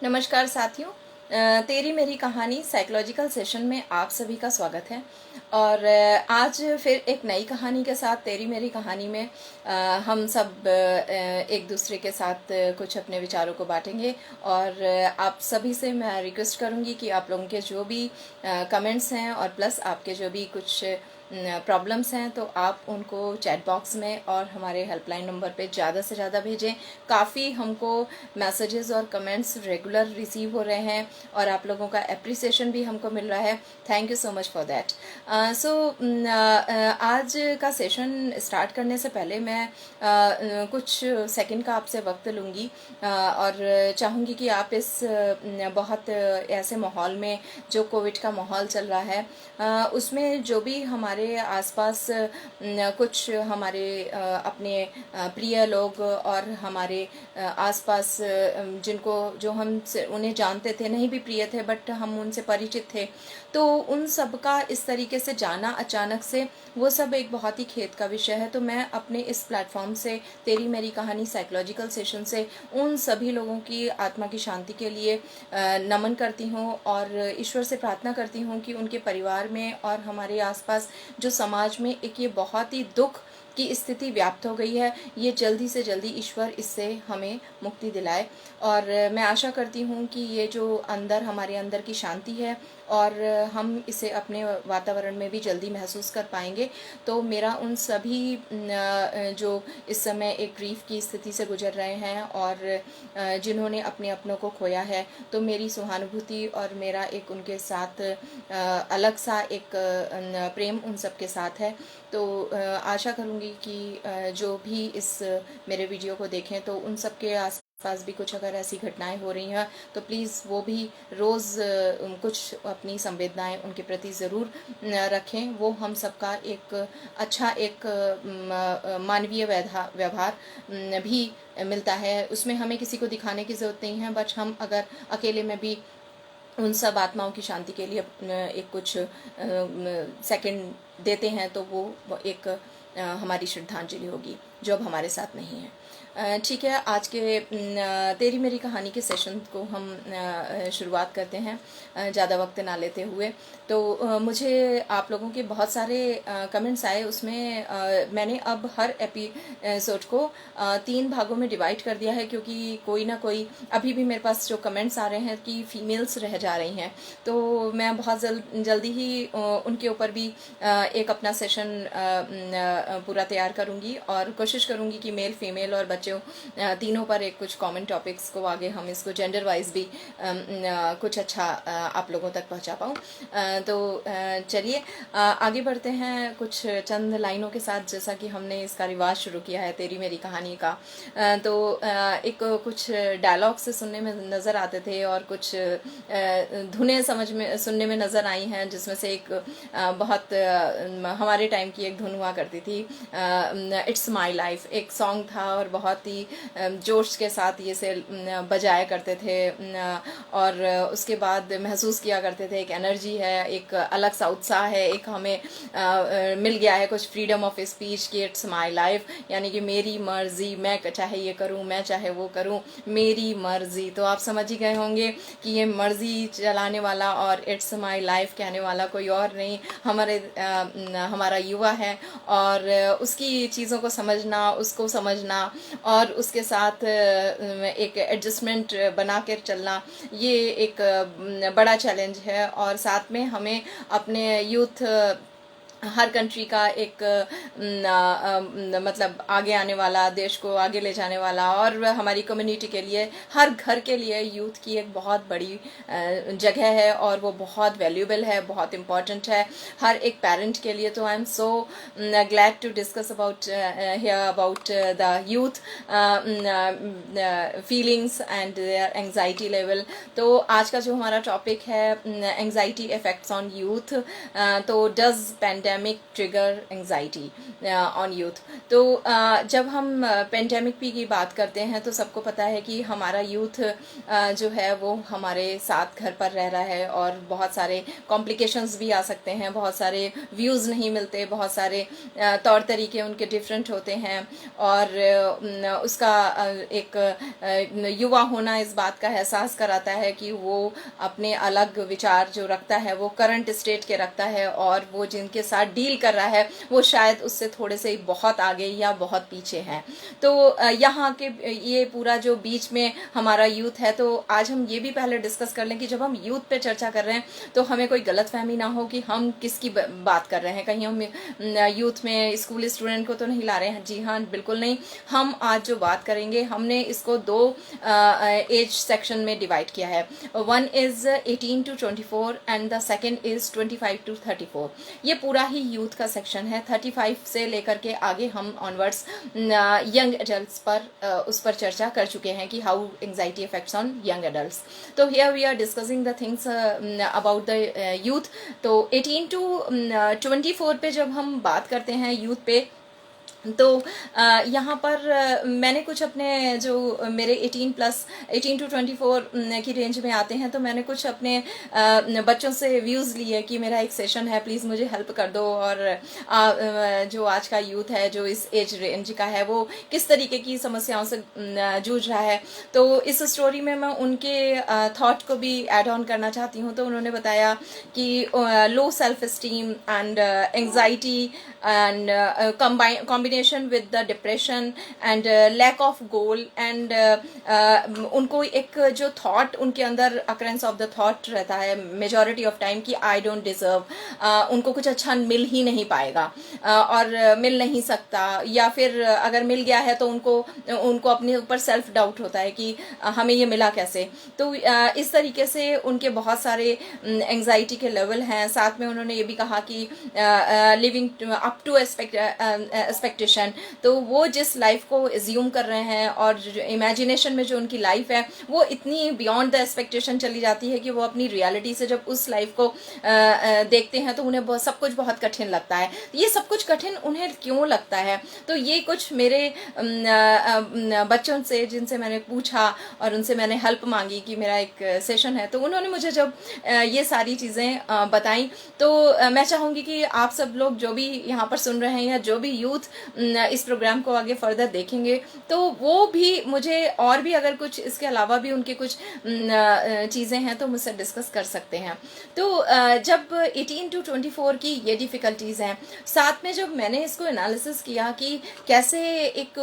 नमस्कार साथियों। तेरी मेरी कहानी साइकोलॉजिकल सेशन में आप सभी का स्वागत है। और आज फिर एक नई कहानी के साथ तेरी मेरी कहानी में हम सब एक दूसरे के साथ कुछ अपने विचारों को बांटेंगे। और आप सभी से मैं रिक्वेस्ट करूंगी कि आप लोगों के जो भी कमेंट्स हैं और प्लस आपके जो भी कुछ प्रॉब्लम्स हैं तो आप उनको चैट बॉक्स में और हमारे हेल्पलाइन नंबर पे ज़्यादा से ज़्यादा भेजें। काफ़ी हमको मैसेजेस और कमेंट्स रेगुलर रिसीव हो रहे हैं और आप लोगों का एप्रिसिएशन भी हमको मिल रहा है। Thank you so much for that. So आज का सेशन स्टार्ट करने से पहले मैं कुछ सेकंड का आपसे वक्त लूँगी और चाहूँगी कि आप इस बहुत ऐसे माहौल में जो कोविड का माहौल चल रहा है उसमें जो भी हमारे आसपास कुछ हमारे अपने प्रिय लोग और हमारे आसपास जिनको जो हम उन्हें जानते थे, नहीं भी प्रिय थे बट हम उनसे परिचित थे, तो उन सब का इस तरीके से जाना अचानक से वो सब एक बहुत ही खेद का विषय है। तो मैं अपने इस प्लेटफॉर्म से तेरी मेरी कहानी साइकोलॉजिकल सेशन से उन सभी लोगों की आत्मा की शांति के लिए नमन करती हूँ और ईश्वर से प्रार्थना करती हूँ कि उनके परिवार में और हमारे आसपास जो समाज में एक ये बहुत ही दुख की स्थिति व्याप्त हो गई है, ये जल्दी से जल्दी ईश्वर इससे हमें मुक्ति दिलाए। और मैं आशा करती हूँ कि ये जो हमारे अंदर की शांति है और हम इसे अपने वातावरण में भी जल्दी महसूस कर पाएंगे। तो मेरा उन सभी जो इस समय एक ग्रीफ की स्थिति से गुजर रहे हैं और जिन्होंने अपने अपनों को खोया है, तो मेरी सहानुभूति और मेरा एक उनके साथ अलग सा एक प्रेम उन सब के साथ है। तो आशा करूँगी कि जो भी इस मेरे वीडियो को देखें तो उन सब के पास भी कुछ अगर ऐसी घटनाएं हो रही हैं तो प्लीज़ वो भी रोज़ कुछ अपनी संवेदनाएं उनके प्रति ज़रूर रखें। वो हम सबका एक अच्छा एक मानवीय व्यवहार भी मिलता है, उसमें हमें किसी को दिखाने की ज़रूरत नहीं है। बट हम अगर अकेले में भी उन सब आत्माओं की शांति के लिए एक कुछ सेकंड देते हैं तो वो एक हमारी श्रद्धांजलि होगी जो अब हमारे साथ नहीं है। ठीक है, आज के तेरी मेरी कहानी के सेशन को हम शुरुआत करते हैं ज़्यादा वक्त ना लेते हुए। तो मुझे आप लोगों के बहुत सारे कमेंट्स आए, उसमें मैंने अब हर एपिसोड को 3 भागों में डिवाइड कर दिया है, क्योंकि कोई ना कोई अभी भी मेरे पास जो कमेंट्स आ रहे हैं कि फीमेल्स रह जा रही हैं, तो मैं बहुत जल्दी ही उनके ऊपर भी एक अपना सेशन पूरा तैयार करूँगी और कोशिश करूँगी कि मेल फीमेल और बच्चों तीनों पर एक कुछ कॉमन टॉपिक्स को आगे हम इसको जेंडर वाइज भी कुछ अच्छा आप लोगों तक पहुँचा पाऊँ। तो चलिए आगे बढ़ते हैं कुछ चंद लाइनों के साथ, जैसा कि हमने इसका रिवाज शुरू किया है तेरी मेरी कहानी का। तो एक कुछ डायलॉग्स सुनने में नज़र आते थे और कुछ धुनें सुनने में नज़र आई हैं, जिसमें से एक बहुत हमारे टाइम की एक धुन हुआ करती थी, इट्स माई लाइफ एक सॉन्ग था और बहुत ही जोश के साथ ये से बजाया करते थे और उसके बाद महसूस किया करते थे एक एनर्जी है, एक अलग सा उत्साह है, एक हमें मिल गया है कुछ फ्रीडम ऑफ स्पीच कि इट्स माई लाइफ, यानी कि मेरी मर्जी, मैं चाहे ये करूँ मैं चाहे वो करूँ, मेरी मर्जी। तो आप समझ ही गए होंगे कि ये मर्जी चलाने वाला और इट्स माई लाइफ कहने वाला कोई और नहीं हमारा युवा है। और उसकी चीज़ों को समझना, उसको समझना और उसके साथ एक एडजस्टमेंट बना कर चलना, ये एक बड़ा चैलेंज है। और साथ में हमें अपने यूथ हर कंट्री का एक मतलब आगे आने वाला, देश को आगे ले जाने वाला और हमारी कम्युनिटी के लिए, हर घर के लिए यूथ की एक बहुत बड़ी जगह है और वो बहुत वैल्यूएबल है, बहुत इम्पॉर्टेंट है हर एक पेरेंट के लिए। तो I am so glad to discuss about here about the youth feelings and their anxiety level. तो आज का जो हमारा टॉपिक है एंग्जाइटी इफेक्ट्स ऑन यूथ। तो does pandemic pandemic trigger anxiety on youth. तो जब हम पेंडेमिक की बात करते हैं तो सबको पता है कि हमारा यूथ जो है वो हमारे साथ घर पर रह रहा है और बहुत सारे कॉम्प्लिकेशंस भी आ सकते हैं, बहुत सारे व्यूज़ नहीं मिलते, बहुत सारे तौर तरीके उनके डिफरेंट होते हैं। और उसका एक युवा होना इस बात का एहसास कराता है कि वो अपने अलग विचार जो रखता है वो करंट स्टेट के रखता है, और वो जिनके साथ डील कर रहा है वो शायद उससे थोड़े से बहुत आगे या बहुत पीछे हैं। तो यहाँ के ये पूरा जो बीच में हमारा यूथ है, तो आज हम ये भी पहले डिस्कस कर लें कि जब हम यूथ पे चर्चा कर रहे हैं तो हमें कोई गलतफहमी ना हो कि हम किसकी बात कर रहे हैं। कहीं हम यूथ में स्कूल स्टूडेंट को तो नहीं ला रहे हैं, जी हाँ, बिल्कुल नहीं। हम आज जो बात करेंगे हमने इसको दो एज सेक्शन में डिवाइड किया है। One is 18 to 24 and the second is 25 to 34। ये पूरा ही यूथ का सेक्शन है। 35 से लेकर के आगे हम ऑनवर्ड्स यंग एडल्ट्स पर उस पर चर्चा कर चुके हैं कि how anxiety effects on young adults. तो here we are discussing the things about the youth. तो 18 to 24 पे जब हम बात करते हैं यूथ पे, तो यहाँ पर मैंने कुछ अपने जो मेरे 18 to 24 की रेंज में आते हैं, तो मैंने कुछ अपने बच्चों से व्यूज़ लिए कि मेरा एक सेशन है, प्लीज़ मुझे हेल्प कर दो, और जो आज का यूथ है जो इस एज रेंज का है वो किस तरीके की समस्याओं से जूझ रहा है। तो इस स्टोरी में मैं उनके थॉट को भी ऐड ऑन करना चाहती हूँ। तो उन्होंने बताया कि low self esteem and anxiety and combination with the depression and lack of goal and उनको एक जो thought उनके अंदर occurrence of the thought रहता है majority of time कि I don't deserve, उनको कुछ अच्छा मिल ही नहीं पाएगा और मिल नहीं सकता, या फिर अगर मिल गया है तो उनको अपने ऊपर सेल्फ डाउट होता है कि हमें ये मिला कैसे। तो इस तरीके से उनके बहुत सारे एंग्जाइटी के लेवल हैं। साथ में उन्होंने ये भी कहा कि लिविंग अप टू एक्सपेक्टेशन, तो वो जिस लाइफ को एज्यूम कर रहे हैं और जो इमेजिनेशन में जो उनकी लाइफ है वो इतनी बियॉन्ड द एक्सपेक्टेशन चली जाती है कि वो अपनी रियलिटी से जब उस लाइफ को देखते हैं तो उन्हें सब कुछ बहुत कठिन लगता है। ये सब कुछ कठिन उन्हें क्यों लगता है? तो ये कुछ मेरे बच्चों से जिनसे मैंने पूछा और उनसे मैंने हेल्प मांगी कि मेरा एक सेशन है, तो उन्होंने मुझे जब ये सारी चीज़ें बताई, तो मैं चाहूँगी कि आप सब लोग जो भी यहाँ पर सुन रहे हैं या जो भी यूथ इस प्रोग्राम को आगे फर्दर देखेंगे, तो वो भी मुझे और भी अगर कुछ इसके अलावा भी उनके कुछ चीज़ें हैं तो मुझसे डिस्कस कर सकते हैं। तो जब 18 to 24 की ये डिफ़िकल्टीज़ हैं, साथ में जब मैंने इसको एनालिसिस किया कि कैसे एक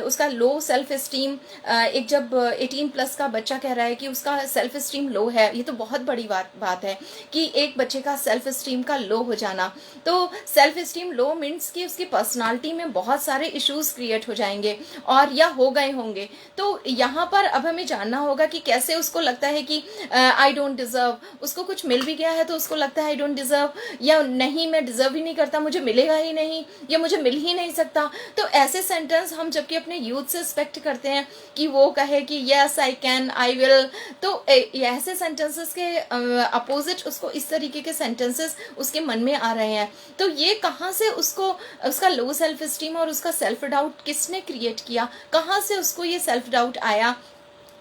उसका लो सेल्फ इस्टीम, एक जब 18 प्लस का बच्चा कह रहा है कि उसका सेल्फ इस्टीम लो है, ये तो बहुत बड़ी बात है कि एक बच्चे का सेल्फ इस्टीम का लो हो जाना। तो सेल्फ इस्टीम लो मीन्स कि उसकी पर्सनालिटी में बहुत सारे इश्यूज क्रिएट हो जाएंगे और या हो गए होंगे। तो यहाँ पर अब हमें जानना होगा कि कैसे उसको लगता है कि आई डोंट डिज़र्व, उसको कुछ मिल भी गया है तो उसको लगता है आई डोंट डिज़र्व, या नहीं मैं डिज़र्व ही नहीं करता, मुझे मिलेगा ही नहीं, या मुझे मिल ही नहीं सकता। तो ऐसे सेंटेंस हम जबकि अपने यूथ से एक्सपेक्ट करते हैं कि वो कहे कि yes I can, I will, तो ऐसे सेंटेंसेस के अपोजिट उसको इस तरीके के सेंटेंसेस उसके मन में आ रहे हैं। तो ये कहाँ से उसको उसका लो सेल्फ इस्टीम और उसका सेल्फ डाउट किसने क्रिएट किया, कहाँ से उसको ये सेल्फ डाउट आया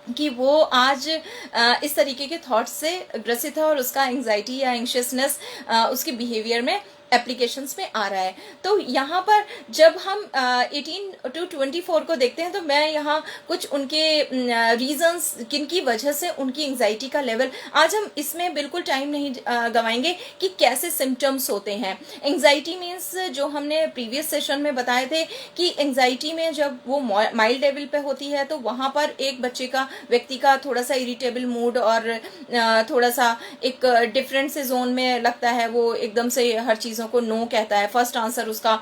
कि वो आज इस तरीके के थॉट्स से ग्रसित है और उसका एंग्जाइटी या एंशियसनेस उसके बिहेवियर में एप्लीकेशंस में आ रहा है। तो यहाँ पर जब हम 18 to 24 को देखते हैं, तो मैं यहाँ कुछ उनके रीजंस किनकी वजह से उनकी एंग्जाइटी का लेवल, आज हम इसमें बिल्कुल टाइम नहीं गवाएंगे कि कैसे सिम्टम्स होते हैं। एंग्जाइटी मीन्स जो हमने प्रीवियस सेशन में बताए थे कि एंग्जाइटी में जब वो माइल्ड लेवल पे होती है तो वहाँ पर एक बच्चे का, व्यक्ति का थोड़ा सा इरिटेबल मूड और थोड़ा सा एक डिफरेंट से जोन में लगता है, वो एकदम से हर चीज़ को नो कहता है, फर्स्ट आंसर उसका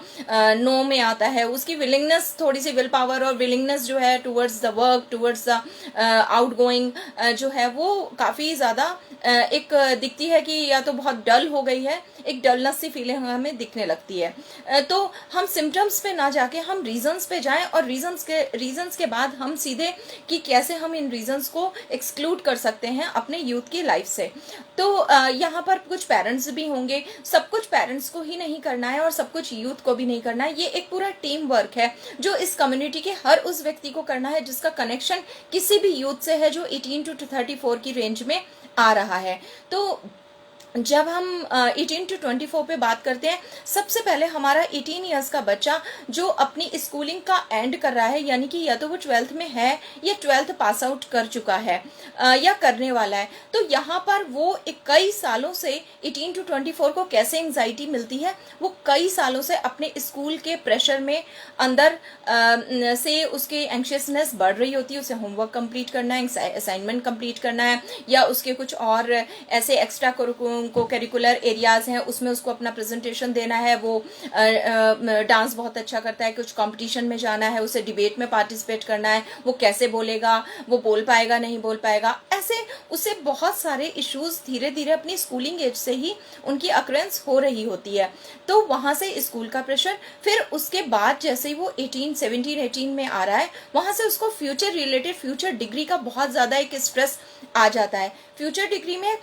नो में आता है। उसकी विलिंगनेस, थोड़ी सी विल पावर और विलिंगनेस जो है towards the work, towards the out going जो है वो काफ़ी ज़्यादा एक दिखती है कि या तो बहुत डल हो गई है एक डलनेस सी फीलिंग हमें दिखने लगती है। तो हम सिम्टम्स पे ना जाके हम रीजंस पे जाएं और रीजंस के बाद हम सीधे कि कैसे हम इन रीजंस को एक्सक्लूड कर सकते हैं अपने यूथ की लाइफ से। तो यहाँ पर कुछ पेरेंट्स भी होंगे, सब कुछ पेरेंट्स को ही नहीं करना है और सब कुछ यूथ को भी नहीं करना है, ये एक पूरा टीम वर्क है जो इस कम्युनिटी के हर उस व्यक्ति को करना है जिसका कनेक्शन किसी भी यूथ से है जो 18 to 34 की रेंज में आ रहा है। तो जब हम 18 to 24 पे बात करते हैं, सबसे पहले हमारा 18 ईयर्स का बच्चा जो अपनी स्कूलिंग का एंड कर रहा है, यानी कि या तो वो 12th में है या 12th पास आउट कर चुका है या करने वाला है, तो यहाँ पर वो कई सालों से 18 to 24 को कैसे एंग्जाइटी मिलती है, वो कई सालों से अपने स्कूल के प्रेशर में अंदर से उसके एंशियसनेस बढ़ रही होती है। उसे होमवर्क कंप्लीट करना है, असाइनमेंट कंप्लीट करना है, या उसके कुछ और ऐसे एक्स्ट्रा करिकुलर एरियाज हैं उसमें उसको अपना प्रेजेंटेशन देना है। वो डांस बहुत अच्छा करता है, कुछ कंपटीशन में जाना है, उसे डिबेट में पार्टिसिपेट करना है, वो कैसे बोलेगा, वो बोल पाएगा नहीं बोल पाएगा, ऐसे उसे बहुत सारे इश्यूज धीरे धीरे अपनी स्कूलिंग एज से ही उनकी अक्रेंस हो रही होती है। तो वहां से स्कूल का प्रेशर, फिर उसके बाद जैसे ही वो 17 18 में आ रहा है, वहां से उसको फ्यूचर रिलेटेड, फ्यूचर डिग्री का बहुत ज्यादा एक स्ट्रेस आ जाता है। फ्यूचर डिग्री में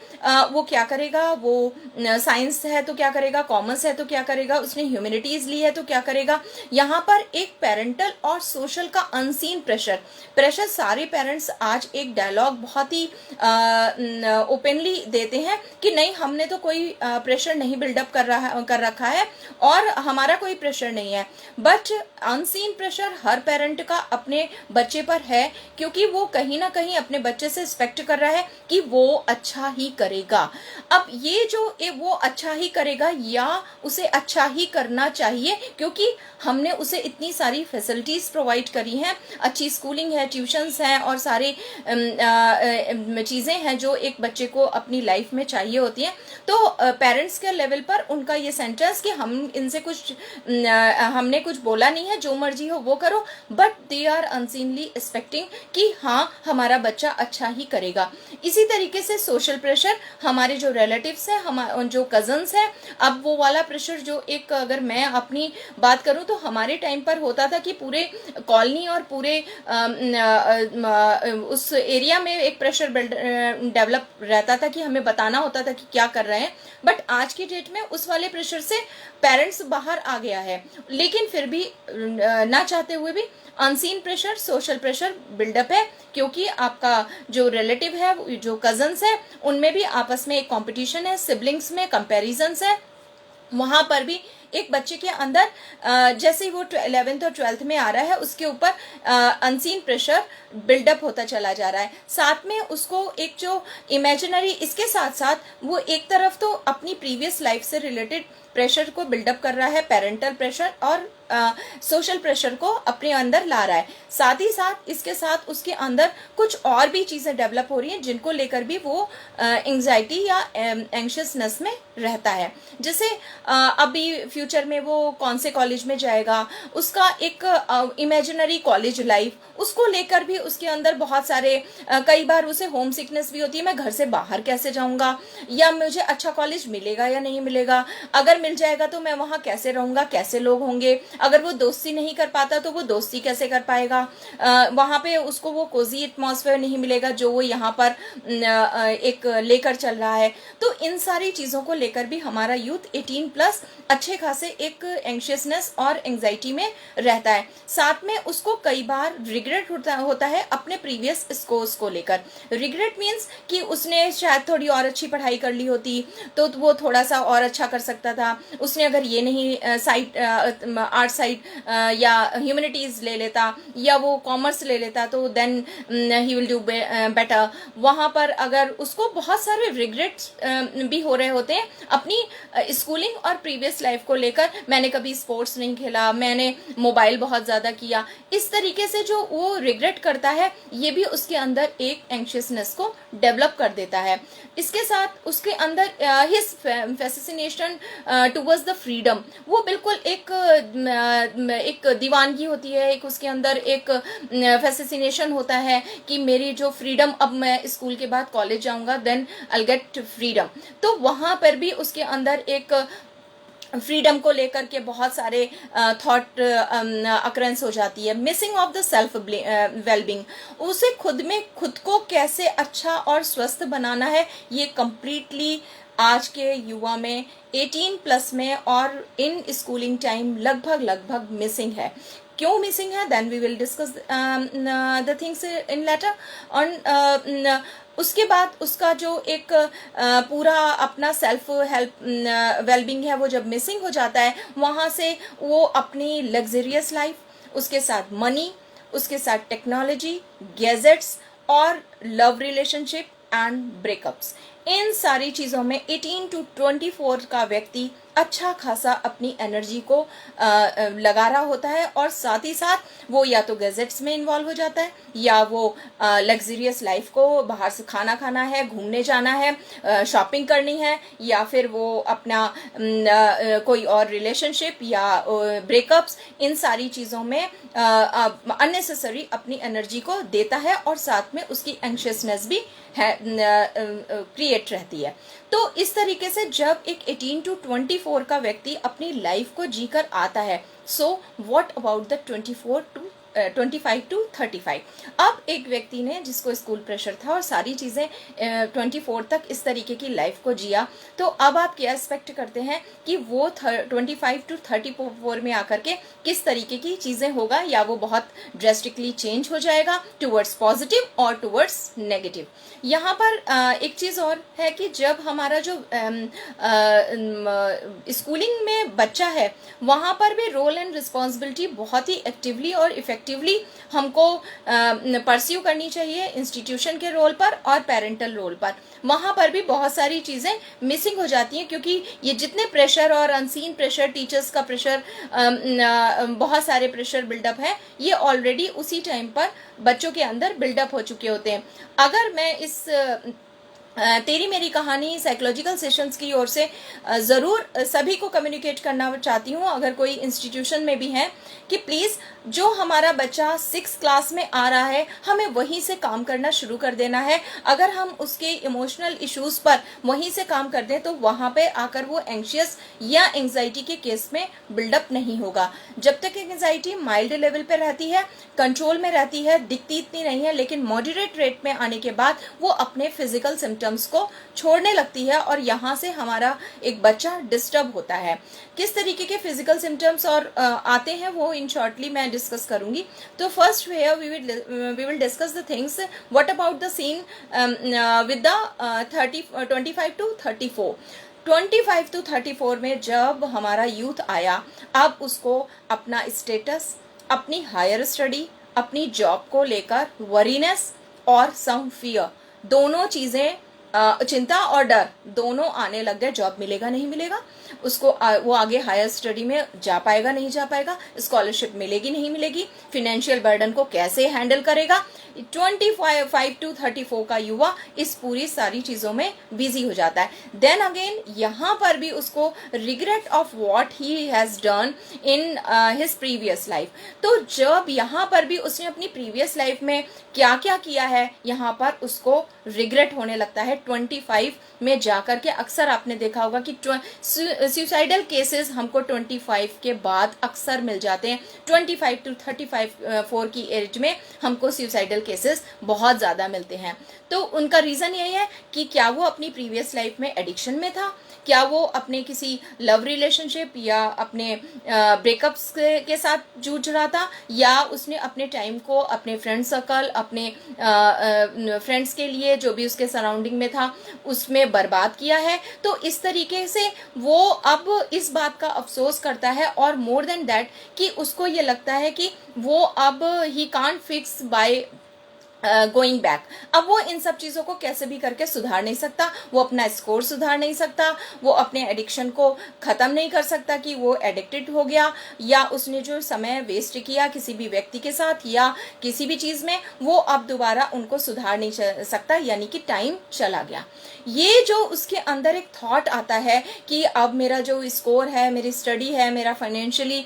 वो क्या करेगा, वो साइंस है तो क्या करेगा, कॉमर्स है तो क्या करेगा, उसने ह्यूमैनिटीज ली है तो क्या करेगा। यहाँ पर एक पेरेंटल और सोशल का अनसीन प्रेशर सारे पेरेंट्स आज एक डायलॉग बहुत ही ओपनली देते हैं कि नहीं, हमने तो कोई प्रेशर नहीं बिल्डअप कर रखा है और हमारा कोई प्रेशर नहीं है। But unseen pressure her parent का अपने बच्चे पर है, क्योंकि वो कहीं ना कहीं अपने बच्चे से एक्सपेक्ट कर रहा है कि वो अच्छा ही करेगा। अब ये जो वो अच्छा ही करेगा या उसे अच्छा ही करना चाहिए, क्योंकि हमने उसे इतनी सारी फैसिलिटीज प्रोवाइड करी हैं, अच्छी स्कूलिंग है, ट्यूशंस हैं और सारी चीजें हैं जो एक बच्चे को अपनी लाइफ में चाहिए होती हैं। तो पेरेंट्स के लेवल पर उनका ये सेंटेंस कि हम इनसे कुछ हमने कुछ बोला नहीं है, जो मर्जी हो वो करो, बट दे आर अनसीनली एक्सपेक्टिंग कि हाँ हमारा बच्चा अच्छा ही करेगा। इसी तरीके से सोशल प्रेशर, हमारे जो रिलेटिव्स हैं, हमारे जो कजन्स हैं, अब वो वाला प्रेशर जो एक, अगर मैं अपनी बात करूं तो हमारे टाइम पर होता था कि पूरे कॉलोनी और पूरे उस एरिया में एक प्रेशर डेवलप रहता था कि हमें बताना होता था कि क्या कर रहे हैं। बट आज की डेट में उस वाले प्रेशर से पेरेंट्स बाहर आ गया है, लेकिन फिर भी ना चाहते हुए भी unseen pressure, social pressure buildup है, क्योंकि आपका जो रिलेटिव है, जो कजन्स है, उनमें भी आपस में एक कंपटीशन है, सिबलिंग्स में कंपैरिजंस है। वहां पर भी एक बच्चे के अंदर जैसे ही वो 11th और 12th में आ रहा है, उसके ऊपर अनसीन प्रेशर बिल्डअप होता चला जा रहा है। साथ में उसको एक जो इमेजिनरी, इसके साथ साथ वो एक तरफ तो अपनी प्रीवियस लाइफ से रिलेटेड प्रेशर को बिल्डअप कर रहा है, पेरेंटल प्रेशर और सोशल प्रेशर को अपने अंदर ला रहा है। साथ ही साथ इसके साथ उसके अंदर कुछ और भी चीजें डेवलप हो रही हैं जिनको लेकर भी वो एंग्जाइटी या एंशियसनेस में रहता है। जैसे अभी फ्यूचर में वो कौन से कॉलेज में जाएगा, उसका एक इमेजिनरी कॉलेज लाइफ, उसको लेकर भी उसके अंदर बहुत सारे कई बार उसे होम सिकनेस भी होती है, मैं घर से बाहर कैसे जाऊंगा, या मुझे अच्छा कॉलेज मिलेगा या नहीं मिलेगा, अगर मिल जाएगा तो मैं वहां कैसे रहूंगा, कैसे लोग होंगे, अगर वो दोस्ती नहीं कर पाता तो वो दोस्ती कैसे कर पाएगा, वहां पे उसको वो कोजी एटमॉस्फेयर नहीं मिलेगा जो वो यहाँ पर एक लेकर चल रहा है। तो इन सारी चीजों को लेकर भी हमारा यूथ 18+ अच्छे खासे एक एंशियसनेस और एंजाइटी में रहता है। साथ में उसको कई बार रिग्रेट होता है अपने प्रीवियस स्कोर्स को लेकर। रिग्रेट मीन्स कि उसने शायद थोड़ी और अच्छी पढ़ाई कर ली होती तो वो थोड़ा सा और अच्छा कर सकता था, उसने अगर ये नहीं आर्ट साइड या ह्यूमैनिटीज ले लेता या वो कॉमर्स ले लेता तो then he will do better. वहां पर अगर उसको बहुत सारे रिग्रेट्स भी हो रहे होते हैं अपनी स्कूलिंग और प्रीवियस लाइफ को लेकर, मैंने कभी स्पोर्ट्स नहीं खेला, मैंने मोबाइल बहुत ज्यादा किया, इस तरीके से जो वो रिग्रेट करता है ये भी उसके अंदर एक एंशियसनेस को डेवलप कर देता है। इसके साथ उसके अंदर his fascination towards the freedom, वो बिल्कुल एक दीवानगी होती है, एक उसके अंदर एक फैसिनेशन होता है कि मेरी जो फ्रीडम, अब मैं स्कूल के बाद कॉलेज जाऊंगा देन आई गेट फ्रीडम। तो वहाँ पर भी उसके अंदर एक फ्रीडम को लेकर के बहुत सारे थॉट अकरेंस हो जाती है। Missing of the self wellbeing, उसे खुद को कैसे अच्छा और स्वस्थ बनाना है, ये कंप्लीटली आज के युवा में 18 प्लस में और इन स्कूलिंग टाइम लगभग मिसिंग है। क्यों मिसिंग है, then we will discuss the things in later on. उसके बाद उसका जो एक पूरा अपना सेल्फ हेल्प वेलबींग है वो जब मिसिंग हो जाता है, वहाँ से वो अपनी लग्जरियस लाइफ, उसके साथ मनी, उसके साथ टेक्नोलॉजी, गैजेट्स और लव रिलेशनशिप एंड ब्रेकअप्स, इन सारी चीज़ों में 18 to 24 का व्यक्ति अच्छा खासा अपनी एनर्जी को लगा रहा होता है, और साथ ही साथ वो या तो गैजेट्स में इन्वॉल्व हो जाता है, या वो लग्जरियस लाइफ को, बाहर से खाना खाना है, घूमने जाना है, शॉपिंग करनी है, या फिर वो अपना कोई और रिलेशनशिप या ब्रेकअप्स, इन सारी चीज़ों में अननेसेसरी अपनी एनर्जी को देता है, और साथ में उसकी एंशियसनेस भी है क्रिएट रहती है। तो इस तरीके से जब एक 18 to 24 का व्यक्ति अपनी लाइफ को जीकर आता है, so what about the 25 to 35। अब एक व्यक्ति ने, जिसको स्कूल प्रेशर था और सारी चीज़ें 24 तक इस तरीके की लाइफ को जिया, तो अब आप क्या एक्सपेक्ट करते हैं कि वो 25 to 34 में आकर के किस तरीके की चीज़ें होगा, या वो बहुत ड्रेस्टिकली चेंज हो जाएगा टुवर्ड्स पॉजिटिव और टुवर्ड्स नेगेटिव। यहाँ पर एक चीज़ और है कि जब हमारा जो स्कूलिंग में बच्चा है, वहाँ पर भी रोल एंड रिस्पॉन्सिबिलिटी बहुत ही एक्टिवली और इफेक्टिवली हमको परस्यू करनी चाहिए, इंस्टीट्यूशन के रोल पर और पेरेंटल रोल पर। वहाँ पर भी बहुत सारी चीज़ें मिसिंग हो जाती हैं, क्योंकि ये जितने प्रेशर और अनसीन प्रेशर, टीचर्स का प्रेशर, बहुत सारे प्रेशर बिल्डअप है, ये ऑलरेडी उसी टाइम पर बच्चों के अंदर बिल्डअप हो चुके होते हैं। अगर मैं इस तेरी मेरी कहानी साइकोलॉजिकल सेशंस की ओर से ज़रूर सभी को कम्युनिकेट करना चाहती हूँ, अगर कोई इंस्टीट्यूशन में भी है, कि प्लीज़ जो हमारा बच्चा 6th क्लास में आ रहा है, हमें वहीं से काम करना शुरू कर देना है। अगर हम उसके इमोशनल इश्यूज़ पर वहीं से काम कर दें, तो वहाँ पे आकर वो एंशियस या एंग्जाइटी के केस में बिल्डअप नहीं होगा। जब तक एंग्जाइटी माइल्ड लेवल पे रहती है, कंट्रोल में रहती है, दिखती इतनी नहीं है, लेकिन मॉडरेट रेट में आने के बाद वो अपने फिजिकल सिम्टम्स को छोड़ने लगती है, और यहाँ से हमारा एक बच्चा डिस्टर्ब होता है। किस तरीके के फिजिकल सिम्टम्स और आते हैं वो इन शॉर्टली मैं डिस्कस करूंगी। तो first we will discuss the things what about the scene with the 25 to 34। 25 to 34 में जब हमारा यूथ आया, अब उसको अपना स्टेटस, अपनी हायर स्टडी, अपनी जॉब को लेकर वरीनेस और सम फियर, दोनों चीज़ें, चिंता और डर दोनों आने लग गए। जॉब मिलेगा नहीं मिलेगा, उसको वो आगे हायर स्टडी में जा पाएगा नहीं जा पाएगा, स्कॉलरशिप मिलेगी नहीं मिलेगी, फिनेंशियल बर्डन को कैसे हैंडल करेगा। 25 to 34 का युवा इस पूरी सारी चीज़ों में बिजी हो जाता है। देन अगेन यहाँ पर भी उसको regret of what he has done in his previous life. तो जब यहाँ पर भी उसने अपनी प्रीवियस लाइफ में क्या क्या किया है, यहाँ पर उसको रिग्रेट होने लगता है। 25 में जाकर के अक्सर आपने देखा होगा कि सुसाइडल केसेस हमको 25 के बाद अक्सर मिल जाते हैं। 25 to 35 की एज में हमको सुसाइडल केसेस बहुत ज़्यादा मिलते हैं। तो उनका रीज़न यही है कि क्या वो अपनी प्रीवियस लाइफ में एडिक्शन में था, क्या वो अपने किसी लव रिलेशनशिप या अपने ब्रेकअप्स के साथ जूझ रहा था, या उसने अपने टाइम को अपने फ्रेंड सर्कल, अपने फ्रेंड्स के लिए जो भी उसके सराउंडिंग में था उसमें बर्बाद किया है। तो इस तरीके से वो अब इस बात का अफसोस करता है, और मोर देन दैट कि उसको ये लगता है कि वो अब he can't fix by going back. अब वो इन सब चीज़ों को कैसे भी करके सुधार नहीं सकता, वो अपना स्कोर सुधार नहीं सकता, वो अपने एडिक्शन को ख़त्म नहीं कर सकता कि वो एडिक्टेड हो गया, या उसने जो समय वेस्ट किया किसी भी व्यक्ति के साथ या किसी भी चीज़ में, वो अब दोबारा उनको सुधार नहीं सकता, यानी कि टाइम चला गया। ये जो उसके अंदर एक थॉट आता है कि अब मेरा जो स्कोर है, मेरी स्टडी है, मेरा फाइनेंशियली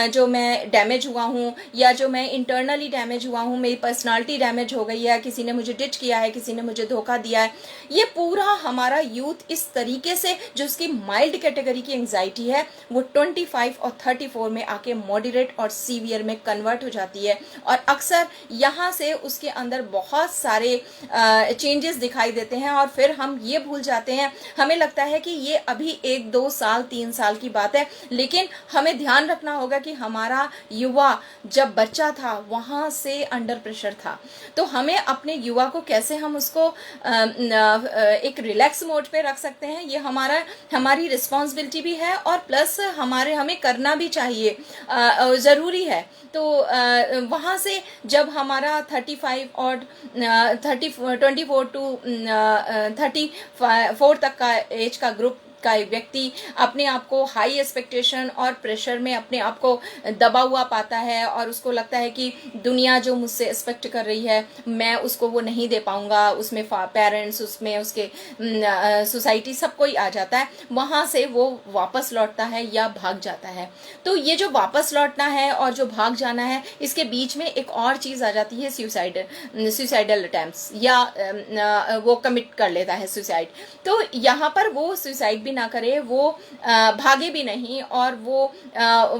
जो मैं डैमेज हुआ हूँ या जो मैं इंटरनली डैमेज हुआ हूँ, मेरी पर्सनालिटी डैमेज हो गई है, किसी ने मुझे डिच किया है, किसी ने मुझे धोखा दिया है, ये पूरा हमारा यूथ इस तरीके से, जो उसकी माइल्ड कैटेगरी की एंग्जाइटी है, वो 25 और 34 में आके मॉडरेट और सीवियर में कन्वर्ट हो जाती है। और अक्सर यहाँ से उसके अंदर बहुत सारे चेंजेस दिखाई देते हैं और फिर हम ये भूल जाते हैं, हमें लगता है कि ये अभी 1-2 साल 3 साल की बात है, लेकिन हमें ध्यान रखना होगा कि हमारा युवा जब बच्चा था वहाँ से अंडर प्रेशर था। तो हमें अपने युवा को कैसे हम उसको एक रिलैक्स मोड पे रख सकते हैं, ये हमारी रिस्पॉन्सिबिलिटी भी है और प्लस हमें करना भी चाहिए, ज़रूरी है। तो वहाँ से जब हमारा 35 और 24 टू 34 तक का एज का ग्रुप का व्यक्ति अपने आप को हाई एक्सपेक्टेशन और प्रेशर में अपने आप को दबा हुआ पाता है और उसको लगता है कि दुनिया जो मुझसे एक्सपेक्ट कर रही है मैं उसको वो नहीं दे पाऊंगा, उसमें पेरेंट्स, उसमें उसके सोसाइटी सब कोई आ जाता है, वहाँ से वो वापस लौटता है या भाग जाता है। तो ये जो वापस लौटना है और जो भाग जाना है, इसके बीच में एक और चीज़ आ जाती है, सुसाइडल अटेम्प्ट्स, या वो कमिट कर लेता है सुसाइड। तो यहाँ पर वो सुसाइड ना करे, वो भागे भी नहीं, और वो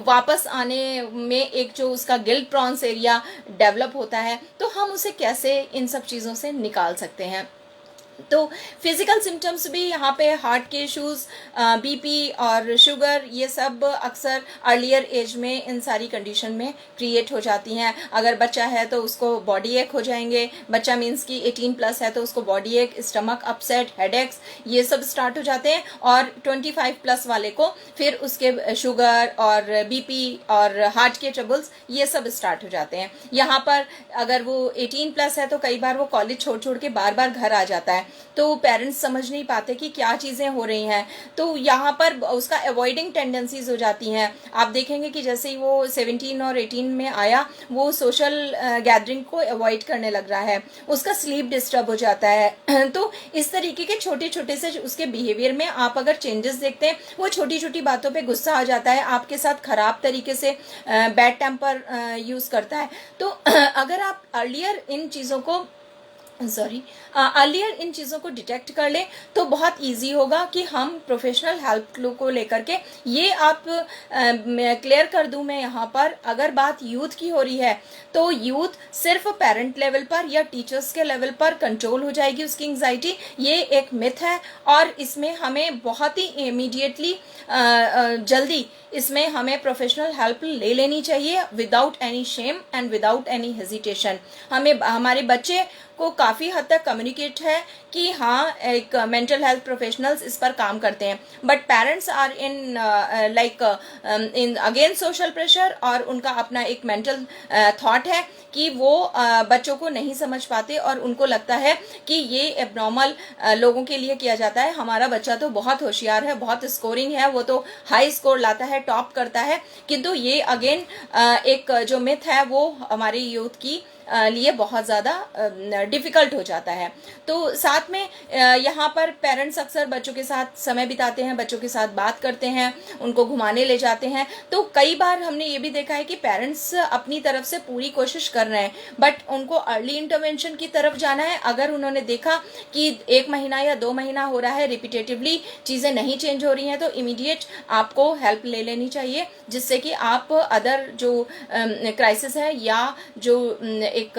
वापस आने में एक जो उसका गिल्ट प्रॉन्स एरिया डेवलप होता है, तो हम उसे कैसे इन सब चीज़ों से निकाल सकते हैं। तो फिजिकल सिम्टम्स भी यहाँ पे हार्ट के इश्यूज, बीपी और शुगर, ये सब अक्सर अर्लियर एज में इन सारी कंडीशन में क्रिएट हो जाती हैं। अगर बच्चा है तो उसको बॉडी एक हो जाएंगे, बच्चा मीन्स कि 18+ है तो उसको बॉडी एक, स्टमक अपसेट, हेडेक्स, ये सब स्टार्ट हो जाते हैं। और 25+ वाले को फिर उसके शुगर और बीपी और हार्ट के ट्रबल्स, ये सब स्टार्ट हो जाते हैं। यहाँ पर अगर वो 18+ है तो कई बार वो कॉलेज छोड़ के बार बार घर आ जाता है, तो पेरेंट्स समझ नहीं पाते कि क्या चीज़ें हो रही हैं, तो यहाँ पर उसका अवॉइडिंग टेंडेंसीज हो जाती हैं। आप देखेंगे कि जैसे ही वो 17 और 18 में आया, वो सोशल गैदरिंग को अवॉइड करने लग रहा है, उसका स्लीप डिस्टर्ब हो जाता है। तो इस तरीके के छोटे छोटे से उसके बिहेवियर में आप अगर चेंजेस देखते हैं, वो छोटी छोटी बातों पे गुस्सा आ जाता है, आपके साथ खराब तरीके से बैड टेम्पर यूज़ करता है। तो अगर आप अर्लियर इन चीज़ों को डिटेक्ट कर लें तो बहुत इजी होगा कि हम प्रोफेशनल हेल्प को लेकर के, ये आप क्लियर कर दूं मैं यहाँ पर, अगर बात यूथ की हो रही है तो यूथ सिर्फ पेरेंट लेवल पर या टीचर्स के लेवल पर कंट्रोल हो जाएगी उसकी एंग्जाइटी, ये एक मिथ है। और इसमें हमें बहुत ही इमीडिएटली जल्दी इसमें हमें प्रोफेशनल हेल्प ले लेनी चाहिए, without any shame and without any hesitation. हमें हमारे बच्चे को काफ़ी हद तक कम्युनिकेट है कि हाँ, एक मेंटल हेल्थ प्रोफेशनल्स इस पर काम करते हैं, but parents are in in again social pressure, और उनका अपना एक मेंटल थॉट है कि वो बच्चों को नहीं समझ पाते और उनको लगता है कि ये एबनॉर्मल लोगों के लिए किया जाता है, हमारा बच्चा तो बहुत होशियार है, बहुत स्कोरिंग है, वो तो हाई स्कोर लाता है, टॉप करता है। किंतु ये अगेन एक जो मिथ है वो हमारे यूथ की लिए बहुत ज़्यादा डिफ़िकल्ट हो जाता है। तो साथ में यहाँ पर पेरेंट्स अक्सर बच्चों के साथ समय बिताते हैं, बच्चों के साथ बात करते हैं, उनको घुमाने ले जाते हैं। तो कई बार हमने ये भी देखा है कि पेरेंट्स अपनी तरफ से पूरी कोशिश कर रहे हैं, बट उनको अर्ली इंटरवेंशन की तरफ जाना है। अगर उन्होंने देखा कि 1 महीना या 2 महीना हो रहा है, रिपीटेटिवली चीज़ें नहीं चेंज हो रही हैं, तो इमीडिएट आपको हेल्प ले लेनी चाहिए, जिससे कि आप अदर जो क्राइसिस है या जो एक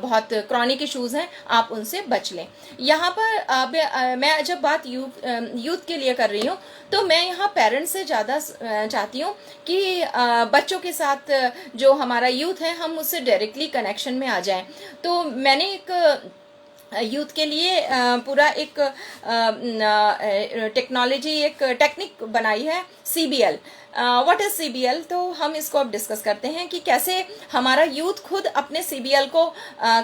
बहुत क्रॉनिक इश्यूज हैं, आप उनसे बच लें। यहाँ पर मैं जब बात यूथ के लिए कर रही हूँ, तो मैं यहाँ पेरेंट्स से ज़्यादा चाहती हूँ कि बच्चों के साथ जो हमारा यूथ है, हम उससे डायरेक्टली कनेक्शन में आ जाएं। तो मैंने एक यूथ के लिए पूरा एक टेक्नोलॉजी, एक टेक्निक बनाई है, CBL। What is CBL? तो हम इसको अब डिस्कस करते हैं कि कैसे हमारा यूथ खुद अपने CBL को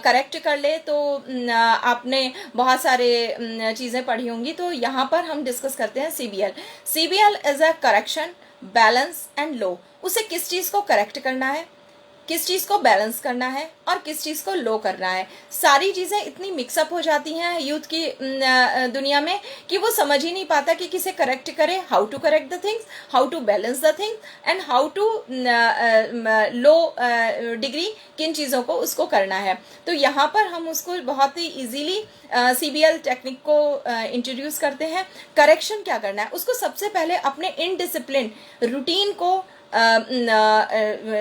करेक्ट कर ले। तो आपने बहुत सारे चीज़ें पढ़ी होंगी, तो यहाँ पर हम डिस्कस करते हैं CBL। CBL is a correction, balance and low. उसे किस चीज़ को करेक्ट करना है, किस चीज़ को बैलेंस करना है और किस चीज़ को लो करना है। सारी चीज़ें इतनी मिक्सअप हो जाती हैं यूथ की दुनिया में कि वो समझ ही नहीं पाता कि किसे करेक्ट करे, how to correct the things, how to balance the things and how to low degree किन चीज़ों को उसको करना है। तो यहाँ पर हम उसको बहुत ही इजीली CBL टेक्निक को इंट्रोड्यूस करते हैं। करेक्शन क्या करना है, उसको सबसे पहले अपने इनडिसिप्लिन रूटीन को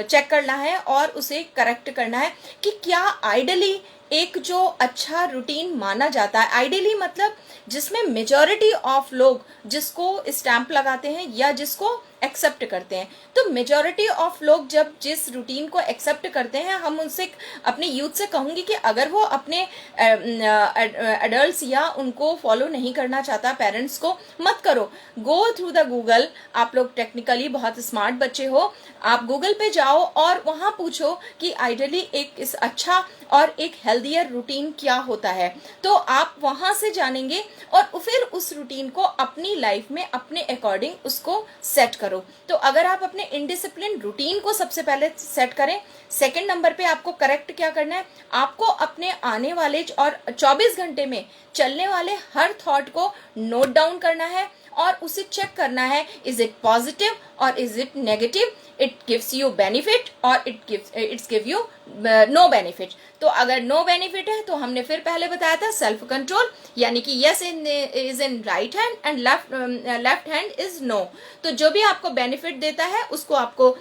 चेक करना है और उसे करेक्ट करना है कि क्या आइडली एक जो अच्छा रूटीन माना जाता है, आइडियली मतलब जिसमें मेजॉरिटी ऑफ लोग जिसको स्टैंप लगाते हैं या जिसको एक्सेप्ट करते हैं। तो मेजॉरिटी ऑफ लोग जब जिस रूटीन को एक्सेप्ट करते हैं, हम उनसे अपने यूथ से कहूँगी कि अगर वो अपने एडल्ट्स या उनको फॉलो नहीं करना चाहता, पेरेंट्स को, मत करो। Go through the Google. आप लोग टेक्निकली बहुत स्मार्ट बच्चे हो, आप गूगल पे जाओ और वहाँ पूछो कि आइडियली एक इस अच्छा और एक हेल्दियर रूटीन क्या होता है। तो आप वहाँ से जानेंगे और फिर उस रूटीन को अपनी लाइफ में अपने अकॉर्डिंग उसको सेट करो। तो अगर आप अपने इनडिसिप्लिन रूटीन को सबसे पहले सेट करें, सेकंड नंबर पे आपको करेक्ट क्या करना है, आपको अपने आने वाले और 24 घंटे में चलने वाले हर थॉट को नोट डाउन करना है और उसे चेक करना है, इज इट पॉजिटिव और is it negative, it gives you benefit और it's give you no benefit. तो अगर नो बेनिफिट है तो हमने फिर पहले बताया था सेल्फ कंट्रोल, यानी कि yes is in right hand and left hand is no. तो जो भी आपको बेनिफिट देता है उसको आपको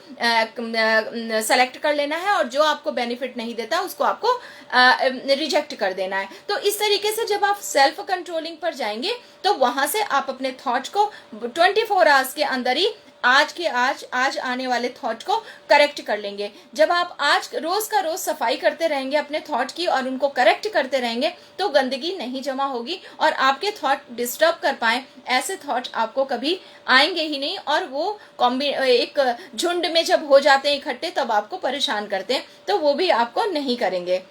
सेलेक्ट कर लेना है और जो आपको बेनिफिट नहीं देता उसको आपको रिजेक्ट कर देना है। तो इस तरीके से जब आप सेल्फ कंट्रोलिंग पर जाएंगे तो वहां से आप अपने थॉट्स को 24 आवर्स के अंदर ही आज आने वाले थॉट को करेक्ट कर लेंगे। जब आप आज रोज का रोज सफाई करते रहेंगे अपने थॉट की और उनको करेक्ट करते रहेंगे तो गंदगी नहीं जमा होगी और आपके थॉट डिस्टर्ब कर पाए ऐसे थॉट आपको कभी आएंगे ही नहीं। और वो एक झुंड में जब हो जाते हैं इकट्ठे तब आपको परेशान करते हैं, तो वो भी आपको नहीं करेंगे।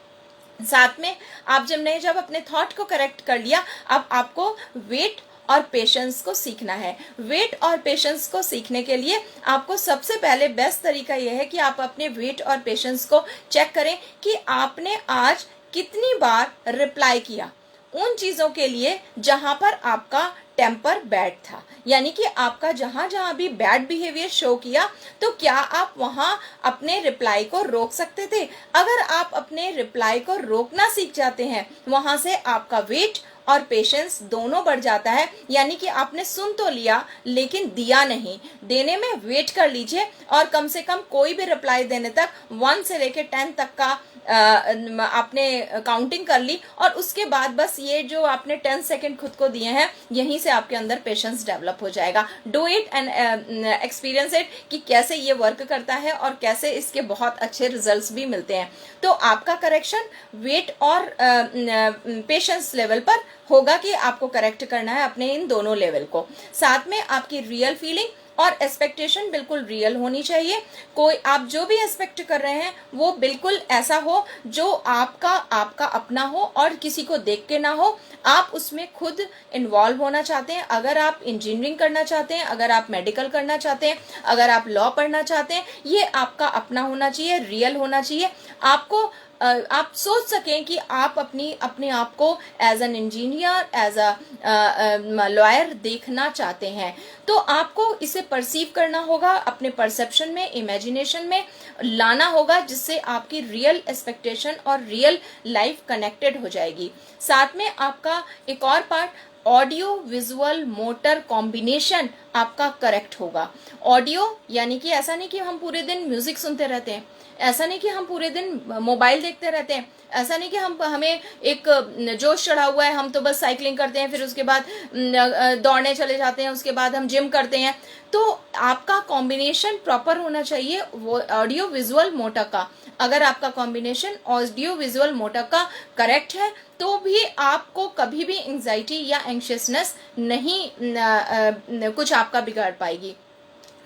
साथ में आप जब अपने थॉट को करेक्ट कर लिया, अब आपको वेट और पेशेंस को सीखना है। वेट और पेशेंस को सीखने के लिए आपको सबसे पहले बेस्ट तरीका यह है कि आप अपने वेट और पेशेंस को चेक करें कि आपने आज कितनी बार रिप्लाई किया उन चीजों के लिए जहां पर आपका टेम्पर बैड था, यानी कि आपका जहां जहां भी बैड बिहेवियर शो किया तो क्या आप वहां अपने रिप्लाई को रोक सकते थे। अगर आप अपने रिप्लाई को रोकना सीख जाते हैं वहां से आपका वेट और पेशेंस दोनों बढ़ जाता है। यानी कि आपने सुन तो लिया लेकिन दिया नहीं, देने में वेट कर लीजिए और कम से कम कोई भी रिप्लाई देने तक 1 से लेकर 10 तक का आपने काउंटिंग कर ली और उसके बाद बस ये जो आपने 10 सेकंड खुद को दिए हैं यहीं से आपके अंदर पेशेंस डेवलप हो जाएगा। Do it and experience it कि कैसे ये वर्क करता है और कैसे इसके बहुत अच्छे रिजल्ट्स भी मिलते हैं। तो आपका करेक्शन वेट और पेशेंस लेवल पर होगा कि आपको करेक्ट करना है अपने इन दोनों लेवल को। साथ में आपकी रियल फीलिंग और एक्सपेक्टेशन बिल्कुल रियल होनी चाहिए। कोई आप जो भी एक्सपेक्ट कर रहे हैं वो बिल्कुल ऐसा हो जो आपका अपना हो और किसी को देख के ना हो। आप उसमें खुद इन्वॉल्व होना चाहते हैं, अगर आप इंजीनियरिंग करना चाहते हैं, अगर आप मेडिकल करना चाहते हैं, अगर आप लॉ पढ़ना चाहते हैं, ये आपका अपना होना चाहिए, रियल होना चाहिए। आपको आप सोच सकें कि आप अपने आप को as an engineer, as a lawyer देखना चाहते हैं। तो आपको इसे परसीव करना होगा, अपने परसेप्शन में, इमेजिनेशन में लाना होगा, जिससे आपकी रियल एक्सपेक्टेशन और रियल लाइफ कनेक्टेड हो जाएगी। साथ में आपका एक और part audio visual motor combination आपका करेक्ट होगा। ऑडियो यानी कि ऐसा नहीं कि हम पूरे दिन म्यूजिक सुनते रहते हैं, ऐसा नहीं कि हम पूरे दिन मोबाइल देखते रहते हैं, ऐसा नहीं कि हमें एक जोश चढ़ा हुआ है, हम तो बस साइकिलिंग करते हैं, फिर उसके बाद दौड़ने चले जाते हैं, उसके बाद हम जिम करते हैं। तो आपका कॉम्बिनेशन प्रॉपर होना चाहिए वो ऑडियो विजुअल मोटर का। अगर आपका कॉम्बिनेशन ऑडियो विजुअल मोटर का करेक्ट है तो भी आपको कभी भी एंजाइटी या एंशियसनेस नहीं कुछ आपका बिगाड़ पाएगी।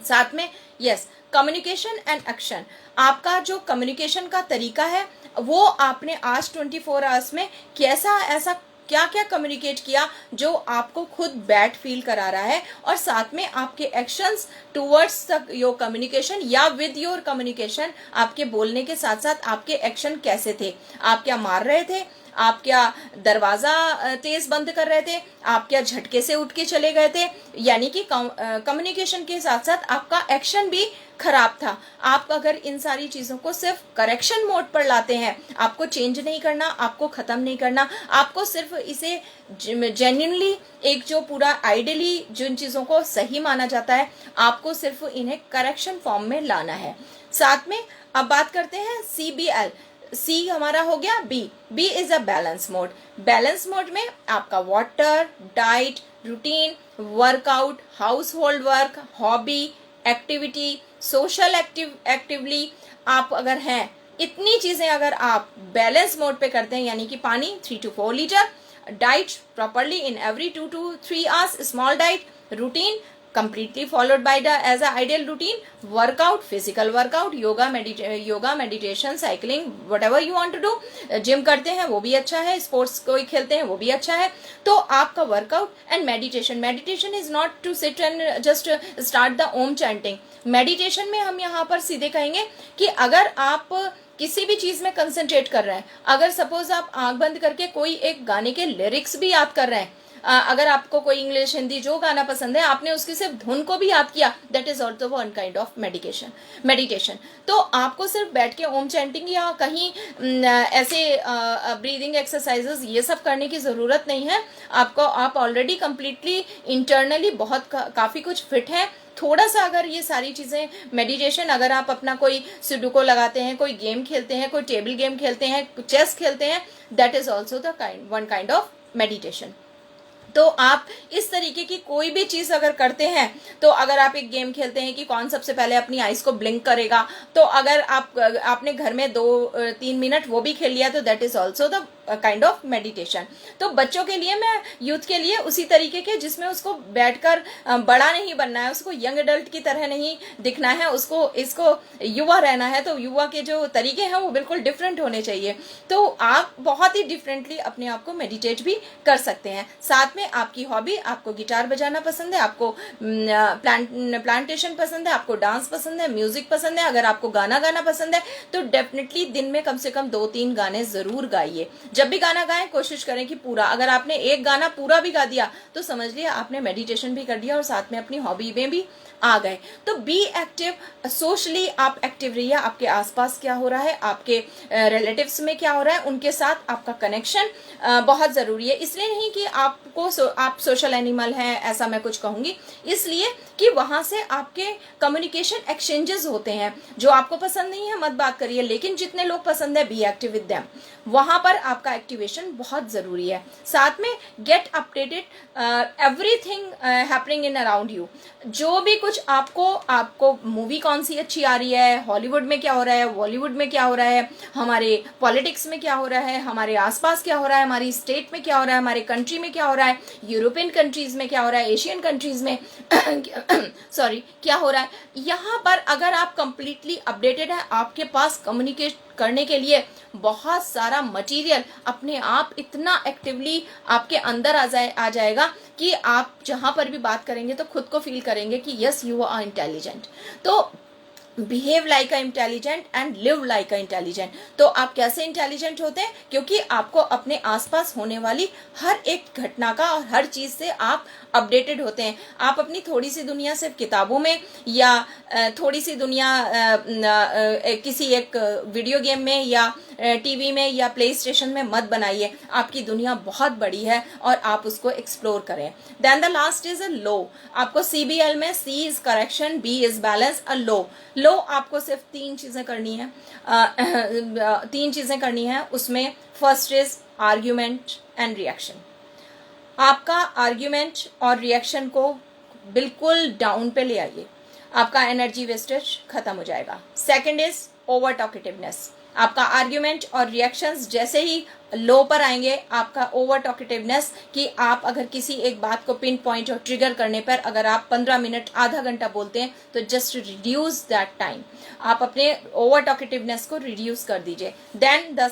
साथ में यस, कम्युनिकेशन एंड एक्शन, आपका जो कम्युनिकेशन का तरीका है वो आपने आज 24 आवर्स में कैसा ऐसा क्या क्या कम्युनिकेट किया जो आपको खुद बैड फील करा रहा है, और साथ में आपके एक्शंस टूवर्ड्स योर कम्युनिकेशन या विद योर कम्युनिकेशन, आपके बोलने के साथ साथ आपके एक्शन कैसे थे। आप क्या मार रहे थे, आप क्या दरवाजा तेज बंद कर रहे थे, आप क्या झटके से उठ के चले गए थे, यानी कि कम्युनिकेशन के साथ साथ आपका एक्शन भी खराब था। आप अगर इन सारी चीजों को सिर्फ करेक्शन मोड पर लाते हैं, आपको चेंज नहीं करना, आपको खत्म नहीं करना, आपको सिर्फ इसे जेन्युइनली एक जो पूरा आइडियली जिन चीजों को सही माना जाता है, आपको सिर्फ इन्हें करेक्शन फॉर्म में लाना है। साथ में अब बात करते हैं CBL। सी हमारा हो गया B is a balance mode. Balance mode में आपका water, diet, routine, workout, household work, hobby, activity, social actively आप अगर हैं, इतनी चीजें अगर आप बैलेंस मोड पे करते हैं, यानी कि पानी 3 to 4 litre, diet properly in every 2 to 3 hours, small diet, routine completely followed by the as a ideal routine, workout, physical workout, yoga, meditation, cycling, whatever you want to do, gym करते हैं वो भी अच्छा है, sports कोई खेलते हैं वो भी अच्छा है। तो आपका workout and meditation is not to sit and just start the Om chanting. Meditation में हम यहाँ पर सीधे कहेंगे कि अगर आप किसी भी चीज में कंसंट्रेट कर रहे हैं, अगर सपोज आप आंख बंद करके कोई एक गाने के लिरिक्स भी याद कर रहे हैं, अगर आपको कोई इंग्लिश हिंदी जो गाना पसंद है, आपने उसकी सिर्फ धुन को भी याद किया, that is also one kind of meditation. तो आपको सिर्फ बैठ के ओम चैंटिंग या कहीं ऐसे ब्रीदिंग एक्सरसाइजेस ये सब करने की जरूरत नहीं है। आप ऑलरेडी कंप्लीटली इंटरनली बहुत काफी कुछ फिट है। थोड़ा सा अगर ये सारी चीजें मेडिटेशन, अगर आप अपना कोई सुडोको लगाते हैं, कोई गेम खेलते हैं, कोई टेबल गेम खेलते हैं, चेस खेलते हैं, that is also the one kind of meditation. तो आप इस तरीके की कोई भी चीज अगर करते हैं, तो अगर आप एक गेम खेलते हैं कि कौन सबसे पहले अपनी आईज को ब्लिंक करेगा, तो अगर आपने घर में 2-3 मिनट वो भी खेल लिया, तो that is also the kind of meditation. तो बच्चों के लिए, मैं यूथ के लिए उसी तरीके के जिसमें उसको बैठकर बड़ा नहीं बनना है, उसको यंग एडल्ट की तरह नहीं दिखना है, इसको युवा रहना है, तो युवा के जो तरीके हैं वो बिल्कुल डिफरेंट होने चाहिए। तो आप बहुत ही डिफरेंटली अपने आप को मेडिटेट भी कर सकते हैं। साथ में आपकी हॉबी, आपको गिटार बजाना पसंद है, आपको प्लांटेशन पसंद है, आपको डांस पसंद है, म्यूजिक पसंद है, अगर आपको गाना गाना पसंद है, तो डेफिनेटली दिन में कम से कम 2-3 गाने जरूर गाइए। जब भी गाना गाएं कोशिश करें कि पूरा, अगर आपने एक गाना पूरा भी गा दिया तो समझ लिया आपने मेडिटेशन भी कर दिया और साथ में अपनी हॉबी में भी आ गए। तो बी एक्टिव, सोशली आप एक्टिव रहिए। आपके आसपास क्या हो रहा है, आपके रिलेटिव्स में क्या हो रहा है, उनके साथ आपका कनेक्शन बहुत जरूरी है। इसलिए नहीं कि आप सोशल एनिमल हैं, ऐसा मैं कुछ कहूंगी, इसलिए कि वहां से आपके कम्युनिकेशन एक्सचेंजेस होते हैं। जो आपको पसंद नहीं है मत बात करिए, लेकिन जितने लोग पसंद है बी एक्टिव विद देम, वहां पर आपका एक्टिवेशन बहुत जरूरी है। साथ में get updated everything happening in around you. जो भी कुछ आपको मूवी कौन सी अच्छी आ रही है, हॉलीवुड में क्या हो रहा है, बॉलीवुड में क्या हो रहा है, हमारे पॉलिटिक्स में क्या हो रहा है, हमारे आसपास क्या हो रहा है, हमारी स्टेट में क्या हो रहा है, हमारे कंट्री में क्या हो रहा है, यूरोपियन कंट्रीज में क्या हो रहा है, एशियन कंट्रीज में सॉरी क्या हो रहा है, यहाँ पर अगर आप कंप्लीटली अपडेटेड है, आपके पास कम्युनिकेट करने के लिए बहुत सारा मटेरियल अपने आप इतना एक्टिवली आपके अंदर आ जाएगा कि आप जहां पर भी बात करेंगे तो खुद को फील करेंगे कि यस यू आर इंटेलिजेंट। तो behave like a intelligent and live like a intelligent. तो आप कैसे इंटेलिजेंट होते हैं, क्योंकि आपको अपने आसपास होने वाली हर एक घटना का और हर चीज से आप अपडेटेड होते हैं। आप अपनी थोड़ी सी दुनिया सिर्फ किताबों में या थोड़ी सी दुनिया किसी एक वीडियो गेम में या टीवी में या प्ले स्टेशन में मत बनाइए। आपकी दुनिया बहुत बड़ी है और आप उसको एक्सप्लोर करें। Then the last is allow. आपको CBL में C is correction, B is balance, allow low आपको सिर्फ 3 चीज़ें करनी है, 3 चीज़ें करनी है उसमें। First is argument and reaction. आपका आर्ग्यूमेंट और रिएक्शन को बिल्कुल डाउन पे ले आइए, आपका एनर्जी वेस्टेज खत्म हो जाएगा। Second is over talkativeness. आपका आर्ग्यूमेंट और रिएक्शंस जैसे ही लो पर आएंगे, आपका ओवर टॉकेटिवनेस कि आप अगर किसी एक बात को पिन पॉइंट और ट्रिगर करने पर अगर आप 15 मिनट आधा घंटा बोलते हैं तो जस्ट रिड्यूस दैट टाइम, आप अपने ओवर टॉकेटिवनेस को रिड्यूस कर दीजिए। Then the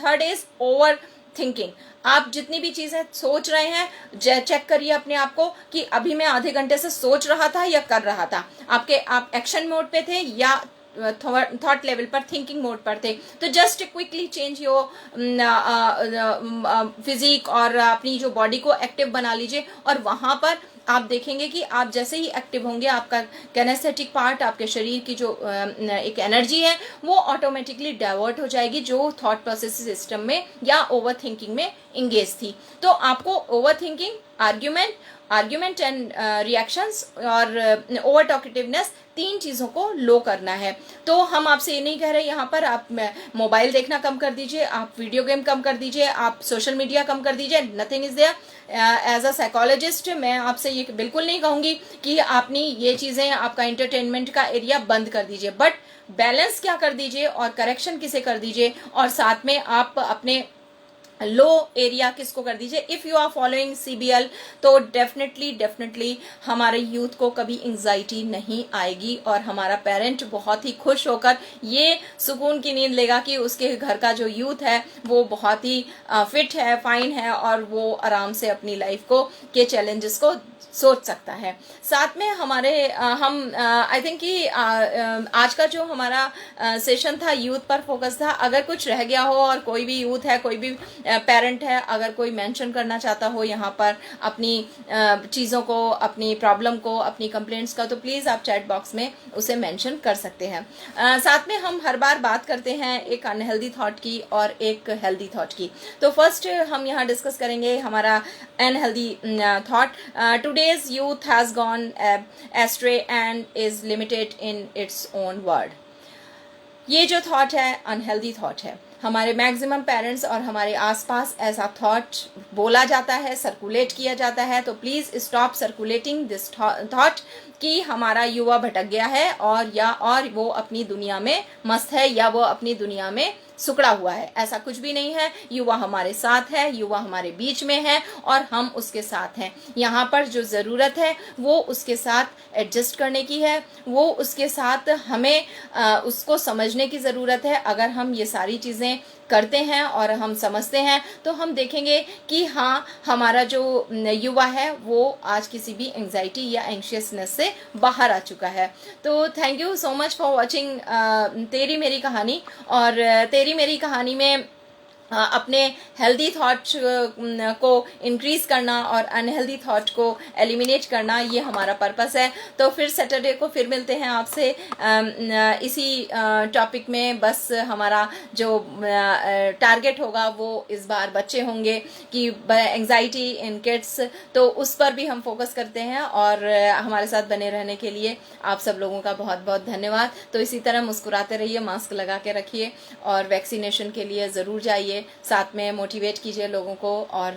third is over thinking. आप जितनी भी चीजें सोच रहे हैं चेक करिए अपने आप को कि अभी मैं आधे घंटे से सोच रहा था या कर रहा था। आप एक्शन मोड पे थे या थॉट लेवल पर, थिंकिंग मोड पर थे। तो just quickly change your physique और अपनी जो बॉडी को एक्टिव बना लीजिए, और वहां पर आप देखेंगे कि आप जैसे ही एक्टिव होंगे आपका कैनेस्थेटिक पार्ट, आपके शरीर की जो एक एनर्जी है वो ऑटोमेटिकली डाइवर्ट हो जाएगी जो थॉट प्रोसेस सिस्टम में या ओवर थिंकिंग में इंगेज थी। तो आपको over thinking, argument and reactions और ओवर टॉकेटिवनेस, 3 चीज़ों को लो करना है। तो हम आपसे ये नहीं कह रहे यहाँ पर आप मोबाइल देखना कम कर दीजिए, आप वीडियो गेम कम कर दीजिए, आप सोशल मीडिया कम कर दीजिए, nothing is there. As a psychologist मैं आपसे ये बिल्कुल नहीं कहूँगी कि आपने ये चीज़ें, आपका एंटरटेनमेंट का एरिया बंद कर दीजिए, बट बैलेंस क्या कर दीजिए और करेक्शन किसे कर दीजिए, और साथ में आप अपने लो एरिया किसको कर दीजिए। If you are following CBL तो डेफिनेटली हमारे यूथ को कभी एंजाइटी नहीं आएगी, और हमारा पेरेंट बहुत ही खुश होकर ये सुकून की नींद लेगा कि उसके घर का जो यूथ है वो बहुत ही फिट है, फाइन है, और वो आराम से अपनी लाइफ को के चैलेंजेस को सोच सकता है। साथ में हमारे आई थिंक कि आज का जो हमारा सेशन था यूथ पर फोकस था। अगर कुछ रह गया हो और कोई भी यूथ है, कोई भी पेरेंट है, अगर कोई मेंशन करना चाहता हो यहाँ पर अपनी चीज़ों को, अपनी प्रॉब्लम को, अपनी कंप्लेंट्स का, तो प्लीज़ आप चैट बॉक्स में उसे मेंशन कर सकते हैं। साथ में हम हर बार बात करते हैं एक अनहेल्दी थॉट की और एक हेल्दी थॉट की। तो फर्स्ट हम यहाँ डिस्कस करेंगे हमारा unhealthy thought. Today's youth has gone ashtray and is limited in its own word. ये जो थॉट है अनहेल्दी थॉट है। हमारे मैक्सिमम पेरेंट्स और हमारे आसपास ऐसा थॉट बोला जाता है, सर्कुलेट किया जाता है। तो please stop circulating this thought कि हमारा युवा भटक गया है और वो अपनी दुनिया में मस्त है या वो अपनी दुनिया में सुकड़ा हुआ है। ऐसा कुछ भी नहीं है। युवा हमारे साथ है, युवा हमारे बीच में है और हम उसके साथ हैं। यहाँ पर जो ज़रूरत है वो उसके साथ एडजस्ट करने की है, वो उसके साथ हमें उसको समझने की ज़रूरत है। अगर हम ये सारी चीज़ें करते हैं और हम समझते हैं तो हम देखेंगे कि हाँ, हमारा जो युवा है वो आज किसी भी एंजाइटी या एंशियसनेस से बाहर आ चुका है। तो thank you so much for watching तेरी मेरी कहानी। और तेरी मेरी कहानी में अपने हेल्दी थॉट को इंक्रीज करना और अनहेल्दी थॉट को एलिमिनेट करना, ये हमारा पर्पस है। तो फिर सैटरडे को फिर मिलते हैं आपसे इसी टॉपिक में। बस हमारा जो टारगेट होगा वो इस बार बच्चे होंगे कि एंजाइटी इन किड्स, तो उस पर भी हम फोकस करते हैं। और हमारे साथ बने रहने के लिए आप सब लोगों का बहुत बहुत धन्यवाद। तो इसी तरह मुस्कुराते रहिए, मास्क लगा के रखिए और वैक्सीनेशन के लिए ज़रूर जाइए। साथ में मोटिवेट कीजिए लोगों को और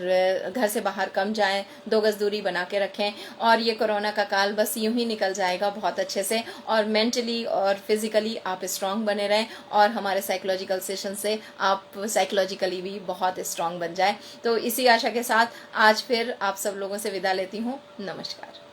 घर से बाहर कम जाएं, 2 गज दूरी बना के रखें। और ये कोरोना का काल बस यूं ही निकल जाएगा बहुत अच्छे से, और मेंटली और फिजिकली आप स्ट्रांग बने रहें और हमारे साइकोलॉजिकल सेशन से आप साइकोलॉजिकली भी बहुत स्ट्रांग बन जाए। तो इसी आशा के साथ आज फिर आप सब लोगों से विदा लेती हूँ। नमस्कार।